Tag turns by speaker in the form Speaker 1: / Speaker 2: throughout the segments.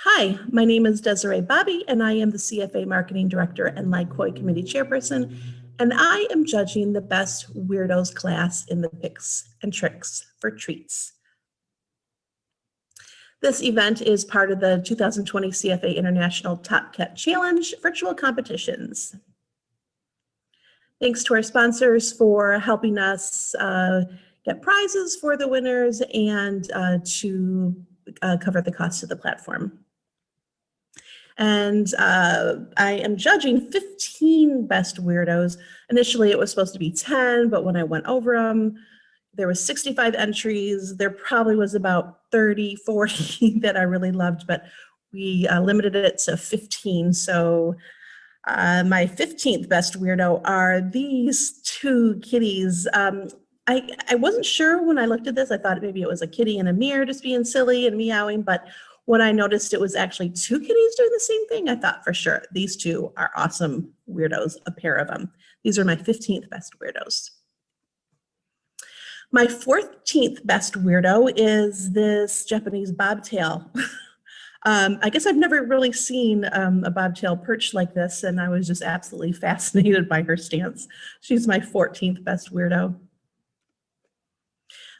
Speaker 1: Hi, my name is Desiree Bobby, and I am the CFA Marketing Director and LICOI Committee Chairperson, and I am judging the Best Weirdos class in the Pics and Tricks for Treats. This event is part of the 2020 CFA International Top Cat Challenge Virtual Competitions. Thanks to our sponsors for helping us get prizes for the winners and to cover the cost of the platform. And I am judging 15 Best Weirdos. Initially, it was supposed to be 10, but when I went over them, there was 65 entries. There probably was about 30, 40 that I really loved, but we limited it to 15. So my 15th Best Weirdo are these two kitties. I wasn't sure when I looked at this. I thought maybe it was a kitty in a mirror just being silly and meowing, but when I noticed it was actually two kitties doing the same thing, I thought for sure, these two are awesome weirdos, a pair of them. These are my 15th Best Weirdos. My 14th Best Weirdo is this Japanese bobtail. I guess I've never really seen a bobtail perch like this, and I was just absolutely fascinated by her stance. She's my 14th Best Weirdo.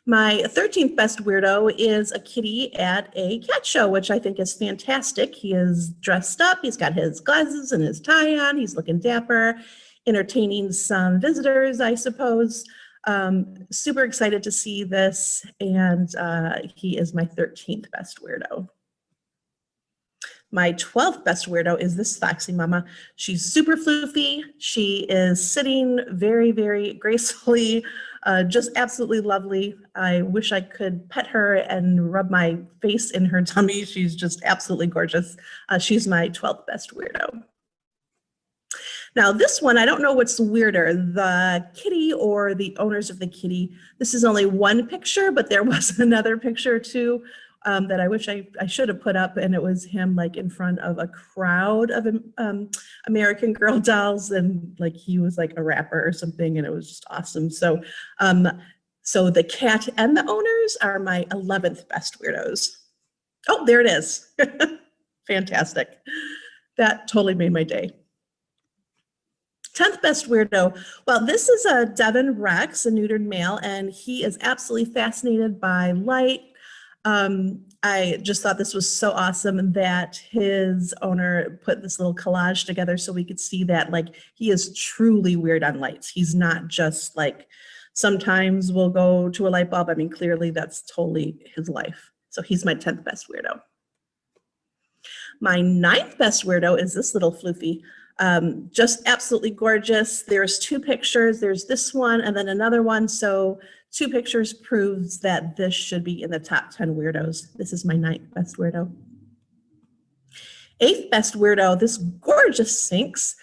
Speaker 1: My 13th Best Weirdo is a kitty at a cat show, which I think is fantastic. He is dressed up, he's got his glasses and his tie on, he's looking dapper, entertaining some visitors, I suppose. Super excited to see this, and he is my 13th Best Weirdo. My 12th Best Weirdo is this foxy mama. She's super floofy. She is sitting very, very gracefully, just absolutely lovely. I wish I could pet her and rub my face in her tummy. She's just absolutely gorgeous. She's my 12th Best Weirdo. Now this one, I don't know what's weirder, the kitty or the owners of the kitty. This is only one picture, but there was another picture too. That I wish I should have put up, and it was him like in front of a crowd of American Girl dolls, and like he was like a rapper or something, and it was just awesome. So, so the cat and the owners are my 11th Best Weirdos. Oh, there it is. Fantastic. That totally made my day. 10th Best Weirdo. Well, this is a Devon Rex, a neutered male, and he is absolutely fascinated by light. I just thought this was so awesome that his owner put this little collage together so we could see that like he is truly weird on lights. He's not just like sometimes we'll go to a light bulb. I mean, clearly that's totally his life. So he's my 10th Best Weirdo. My 9th Best Weirdo is this little floofy. Just absolutely gorgeous. There's two pictures. There's this one and then another one. So two pictures proves that this should be in the top 10 weirdos. This is my 9th Best Weirdo. 8th Best Weirdo, this gorgeous Sphinx.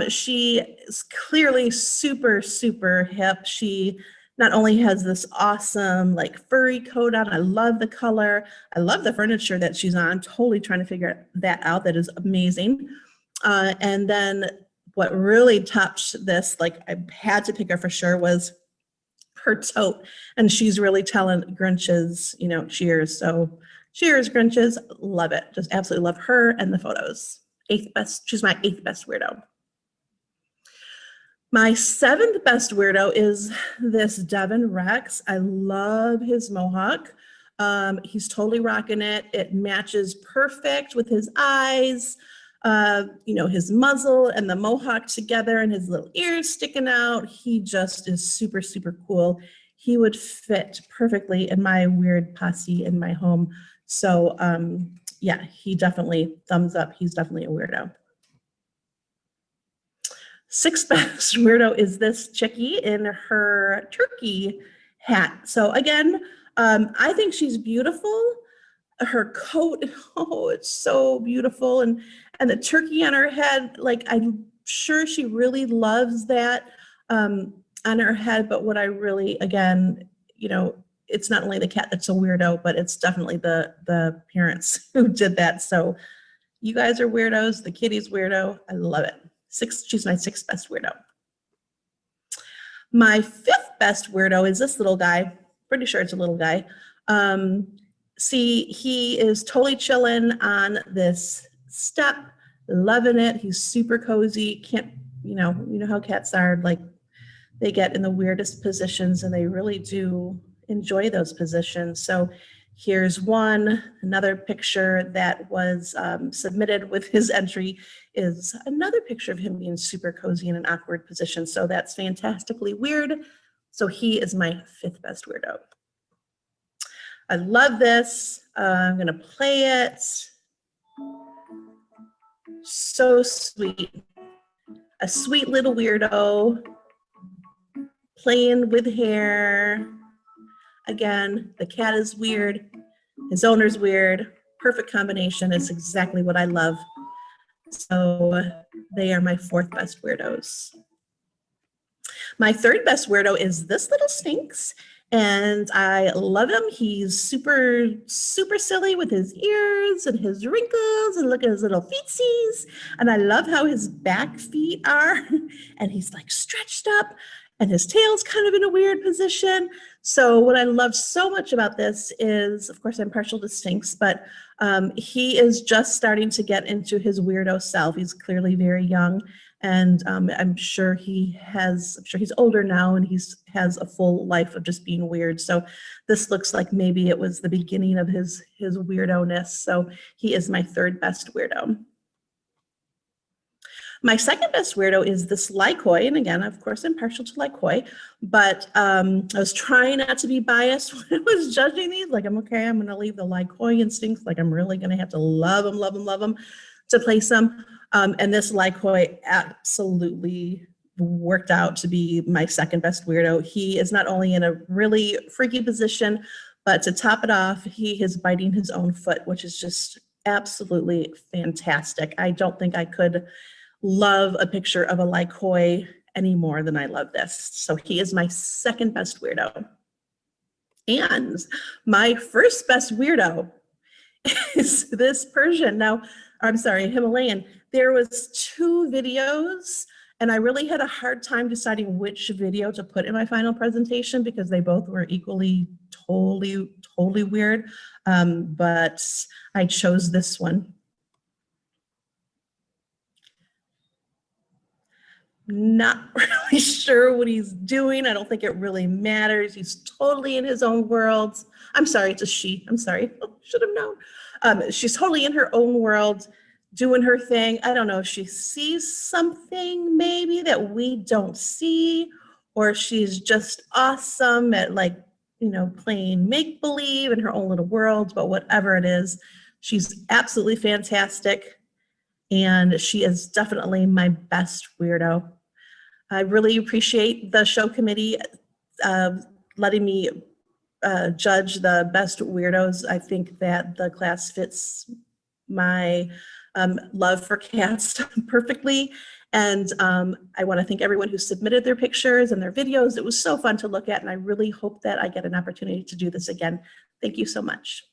Speaker 1: She is clearly super, super hip. She not only has this awesome like furry coat on, I love the color. I love the furniture that she's on. Totally trying to figure that out. That is amazing. And then what really topped this, like I had to pick her for sure, was her tote. And she's really telling Grinches, you know, cheers. So cheers, Grinches. Love it. Just absolutely love her and the photos. 8th best, she's my 8th Best Weirdo. My 7th Best Weirdo is this Devon Rex. I love his mohawk. He's totally rocking it. It matches perfect with his eyes. You know, his muzzle and the mohawk together and his little ears sticking out. He just is super, super cool. He would fit perfectly in my weird posse in my home. So yeah, he definitely thumbs up. He's definitely a weirdo. 6th Best Weirdo is this chickie in her turkey hat. So again, I think she's beautiful. Her coat, oh, it's so beautiful. And the turkey on her head, like I'm sure she really loves that on her head. But what I really, again, you know, it's not only the cat that's a weirdo, but it's definitely the parents who did that. So you guys are weirdos. The kitty's weirdo. I love it. She's my 6th Best Weirdo. My 5th Best Weirdo is this little guy. Pretty sure it's a little guy. see, he is totally chilling on this step, loving it. He's super cozy. Can't, you know how cats are, like they get in the weirdest positions and they really do enjoy those positions. So here's another picture that was submitted with his entry is another picture of him being super cozy in an awkward position. So that's fantastically weird. So he is my 5th best weirdo. I love this. I'm gonna play it. So sweet. A sweet little weirdo playing with hair. Again, the cat is weird. His owner's weird. Perfect combination is exactly what I love. So they are my 4th best weirdos. My 3rd best weirdo is this little Sphinx, and I love him. He's super, super silly with his ears and his wrinkles, and look at his little feetsies. And I love how his back feet are, and he's like stretched up, and his tail's kind of in a weird position. So what I love so much about this is, of course, I'm partial to Sphinx, but he is just starting to get into his weirdo self. He's clearly very young, and I'm sure he's older now, and has a full life of just being weird. So this looks like maybe it was the beginning of his weirdo-ness. So he is my 3rd best weirdo. My 2nd best weirdo is this Lycoi, and again, of course, I'm partial to Lycoi, but I was trying not to be biased when I was judging these. Like, I'm going to leave the Lycoi instincts, like I'm really going to have to love them to place them. And this Lycoi absolutely worked out to be my 2nd best weirdo. He is not only in a really freaky position, but to top it off, he is biting his own foot, which is just absolutely fantastic. I don't think I could love a picture of a Lycoi any more than I love this. So he is my 2nd best weirdo. And my 1st best weirdo is this Persian. Now, I'm sorry, Himalayan. There was 2 videos, and I really had a hard time deciding which video to put in my final presentation because they both were equally totally weird. But I chose this one. Not really sure what he's doing. I don't think it really matters. He's totally in his own world. I'm sorry, it's a she. I'm sorry. Should have known. She's totally in her own world, doing her thing. I don't know if she sees something maybe that we don't see, or she's just awesome at, like, playing make-believe in her own little world, but whatever it is, she's absolutely fantastic. And she is definitely my best weirdo. I really appreciate the show committee letting me judge the best weirdos. I think that the class fits my love for cats perfectly. And I want to thank everyone who submitted their pictures and their videos. It was so fun to look at, and I really hope that I get an opportunity to do this again. Thank you so much.